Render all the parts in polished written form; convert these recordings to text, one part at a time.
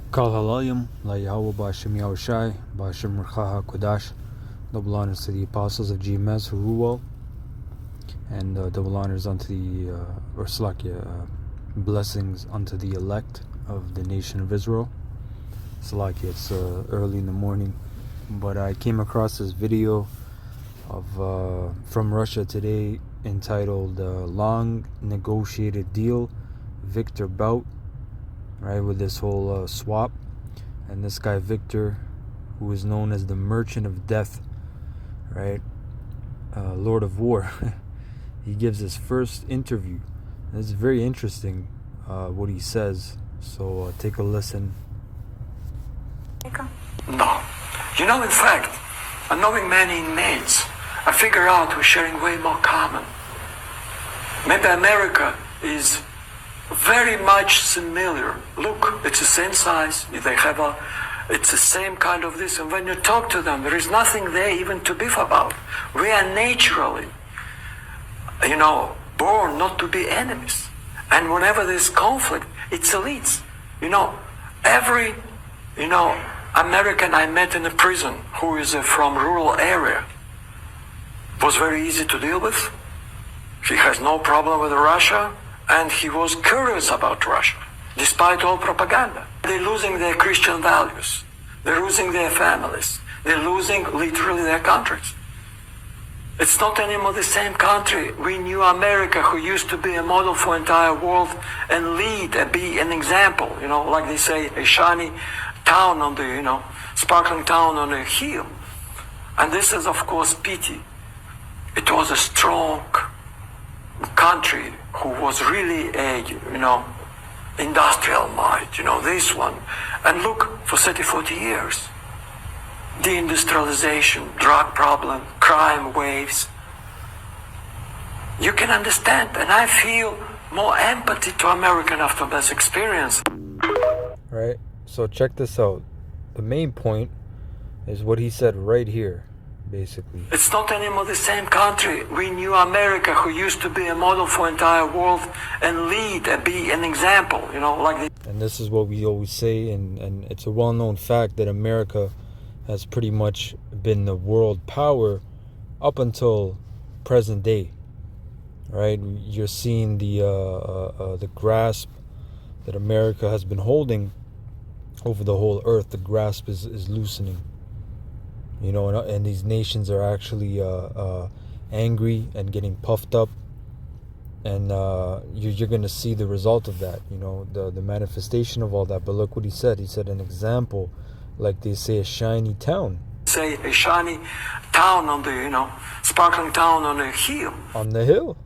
Kal halayim, la Yahweh Bashim Yahushai, Bashim Rachaha Kodash. Double honors to the apostles of GMS, Ruwal, and double honors unto the, blessings unto the elect of the nation of Israel. Salakia, it's early in the morning, but I came across this video of from Russia today entitled Long Negotiated Deal, Victor Bout, right, with this whole swap. And this guy Victor, who is known as the Merchant of Death, right, Lord of War, he gives his first interview. And it's very interesting what he says, so take a listen. No. In fact, knowing many inmates, I figure out we're sharing way more common. Maybe America is very much similar. Look, it's the same size. It's the same kind of this. And when you talk to them, there is nothing there even to beef about. We are naturally, born not to be enemies. And whenever there's conflict, it's elites. Every, American I met in a prison who is from rural area was very easy to deal with. He has no problem with Russia, and he was curious about Russia, despite all propaganda. They're losing their Christian values. They're losing their families. They're losing literally their countries. It's not anymore the same country. We knew America, who used to be a model for entire world and lead and be an example, like they say, a shiny town on the, sparkling town on a hill. And this is, of course, pity. It was a strong country who was really a, industrial might, this one. And look, for 30, 40 years, deindustrialization, drug problem, crime waves. You can understand, and I feel more empathy to American after this experience. Right, so check this out. The main point is what he said right here. Basically, it's not anymore the same country. We knew America, who used to be a model for entire world and lead and be an example, And this is what we always say, and it's a well-known fact that America has pretty much been the world power up until present day, right? You're seeing the grasp that America has been holding over the whole earth. The grasp is loosening. And these nations are actually angry and getting puffed up, and you're going to see the result of that, the manifestation of all that. But look what he said. He said an example, like they say, a shiny town. Say a shiny town on the, sparkling town on a hill. On the hill.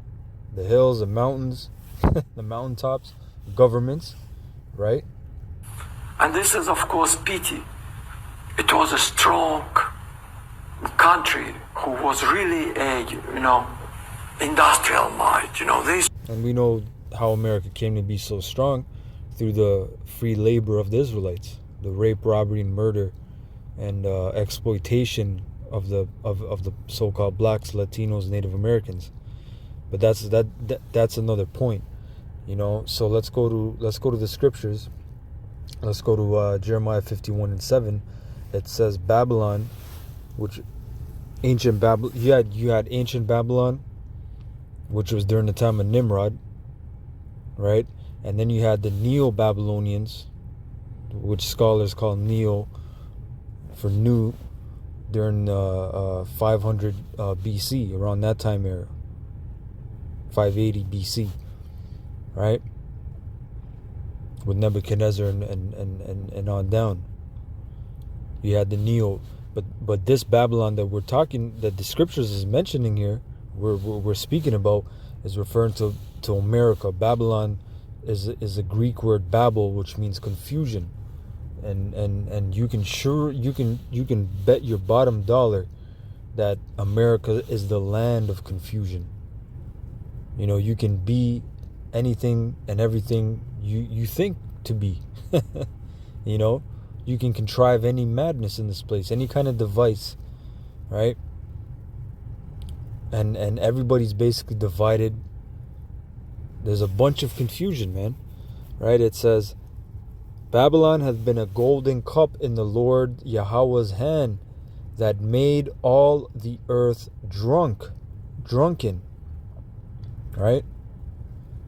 The hills, the mountains, the mountaintops, governments, right? And this is, of course, pity. It was a strong country who was really a, industrial might, this. And we know how America came to be so strong through the free labor of the Israelites, the rape, robbery, and murder, and exploitation of the so-called blacks, Latinos, Native Americans. But that's another point, So let's go to the scriptures. Let's go to Jeremiah 51:7. It says Babylon, which ancient Babylon, you had ancient Babylon, which was during the time of Nimrod, right? And then you had the Neo-Babylonians, which scholars call Neo for new, during 500 BC, around that time era, 580 BC, right? With Nebuchadnezzar and on down. You had the Neo, but this Babylon that we're talking, that the scriptures is mentioning here, we're speaking about, is referring to America. Babylon is a Greek word Babel, which means confusion, and you can bet your bottom dollar that America is the land of confusion. You can be anything and everything you think to be. You can contrive any madness in this place, any kind of device, right? And everybody's basically divided. There's a bunch of confusion, man, right? It says Babylon hath been a golden cup in the Lord Yahweh's hand, that made all the earth drunken. Right?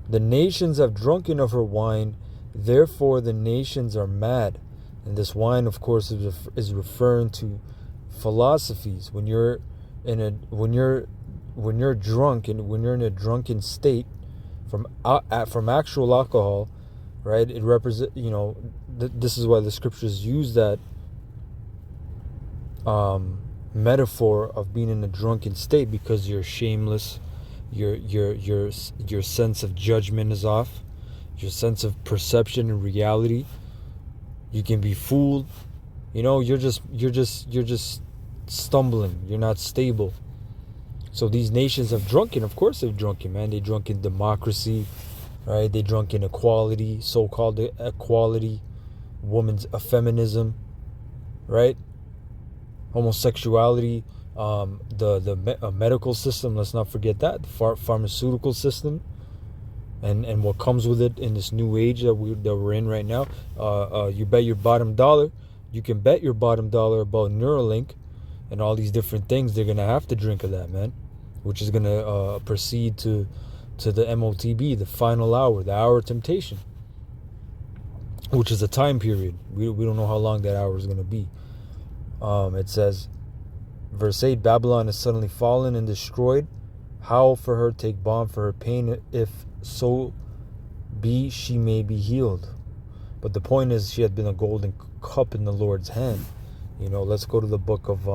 The nations have drunken of her wine, therefore the nations are mad. And this wine, of course, is referring to philosophies. When you're drunk and when you're in a drunken state from actual alcohol, right? It represents, this is why the scriptures use that metaphor of being in a drunken state, because you're shameless, your sense of judgment is off, your sense of perception and reality. You can be fooled. You're just stumbling. You're not stable. So these nations have drunken. Of course they've drunken, man. They drunk in democracy, right? They drunk in equality, so-called equality, women's feminism, right? Homosexuality, the medical system. Let's not forget that, the pharmaceutical system, and what comes with it in this new age that we're in right now. You bet your bottom dollar. You can bet your bottom dollar about Neuralink and all these different things. They're gonna have to drink of that, man, which is gonna proceed to the MOTB, the final hour, the hour of temptation, which is a time period. We don't know how long that hour is gonna be. It says, verse 8, Babylon is suddenly fallen and destroyed. Howl for her, take balm for her pain, if so be she may be healed. But the point is, she had been a golden cup in the Lord's hand. Let's go to the book of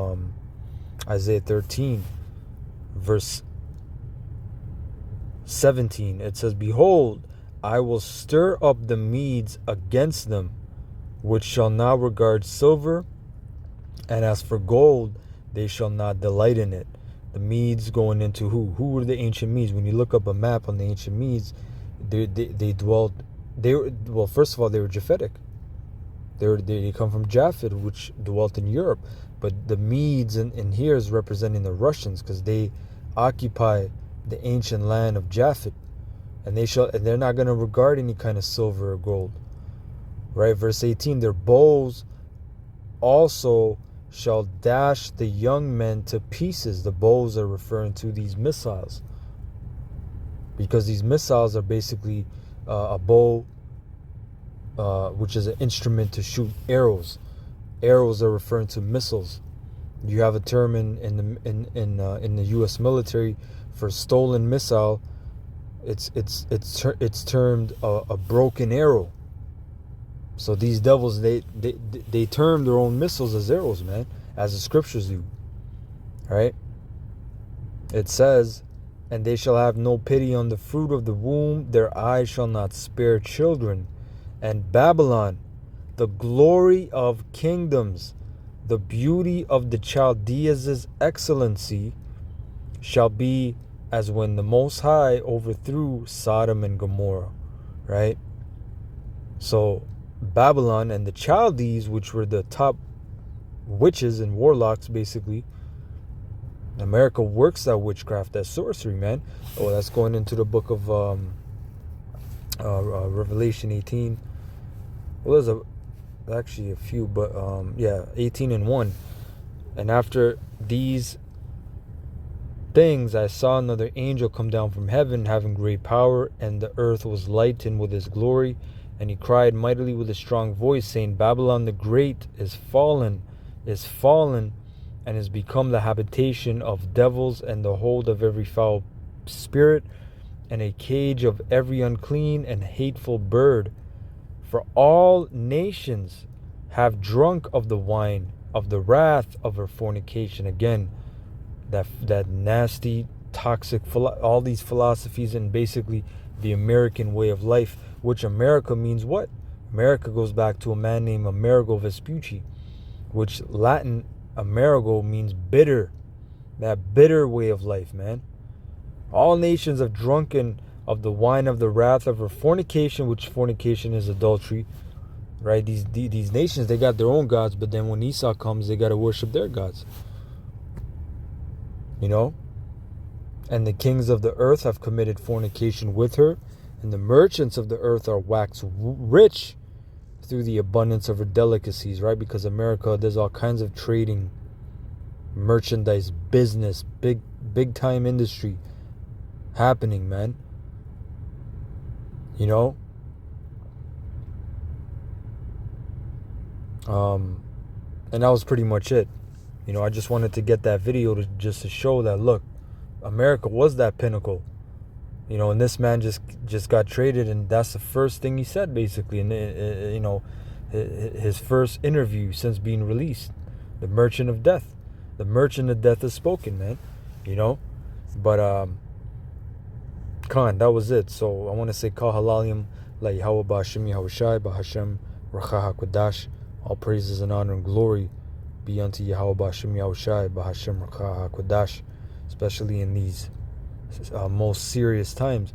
Isaiah 13, verse 17. It says, behold, I will stir up the Medes against them, which shall not regard silver, and as for gold, they shall not delight in it. The Medes going into who? Who were the ancient Medes? When you look up a map on the ancient Medes, they dwelled. First of all, they were Japhetic. They come from Japhet, which dwelt in Europe. But the Medes in here is representing the Russians, because they occupy the ancient land of Japhet, and they're not going to regard any kind of silver or gold. Right? Verse 18, their bows also shall dash the young men to pieces. The bows are referring to these missiles, because these missiles are basically a bow, which is an instrument to shoot arrows. Arrows are referring to missiles. You have a term in the U.S. military for stolen missile. It's termed a broken arrow. So these devils, they term their own missiles as arrows, man, as the scriptures do. Right? It says, and they shall have no pity on the fruit of the womb, their eyes shall not spare children. And Babylon, the glory of kingdoms, the beauty of the Chaldeans' excellency, shall be as when the Most High overthrew Sodom and Gomorrah. Right? So Babylon and the Chaldees, which were the top witches and warlocks, basically. America works that witchcraft, that sorcery, man. Oh, that's going into the book of Revelation 18. Well, there's actually a few, but 18 and 1. And after these things, I saw another angel come down from heaven, having great power, and the earth was lightened with his glory. And he cried mightily with a strong voice, saying, Babylon the Great is fallen, and is become the habitation of devils, and the hold of every foul spirit, and a cage of every unclean and hateful bird. For all nations have drunk of the wine of the wrath of her fornication. Again, that nasty, toxic, all these philosophies, and basically the American way of life, which America means what? America goes back to a man named Amerigo Vespucci, which Latin Amerigo means bitter. That bitter way of life, man. All nations have drunken of the wine of the wrath of her fornication, which fornication is adultery, right? These nations, they got their own gods, but then when Esau comes, they got to worship their gods. And the kings of the earth have committed fornication with her, and the merchants of the earth are waxed rich through the abundance of her delicacies, right? Because America, there's all kinds of trading, merchandise, business, big time industry happening, man. You know? And that was pretty much it. You know, I just wanted to get that video to show that, look, America was that pinnacle. You know, and this man just got traded, and that's the first thing he said, basically. And you know, his first interview since being released, the Merchant of Death. The Merchant of Death has spoken, man. You know, but Khan, that was it. So I want to say Kal Halalim La Yahweh Ba'Hashem Yahushai Ba'Hashem Racha HaKodash. All praises and honor and glory be unto Yahweh Ba'Hashem Yahushai Ba'Hashem Racha HaKodash, especially in these most serious times.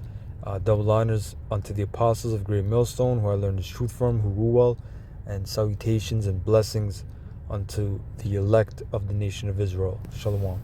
Double honors unto the apostles of Great Millstone, who I learned this truth from, who rule well, and salutations and blessings unto the elect of the nation of Israel. Shalom.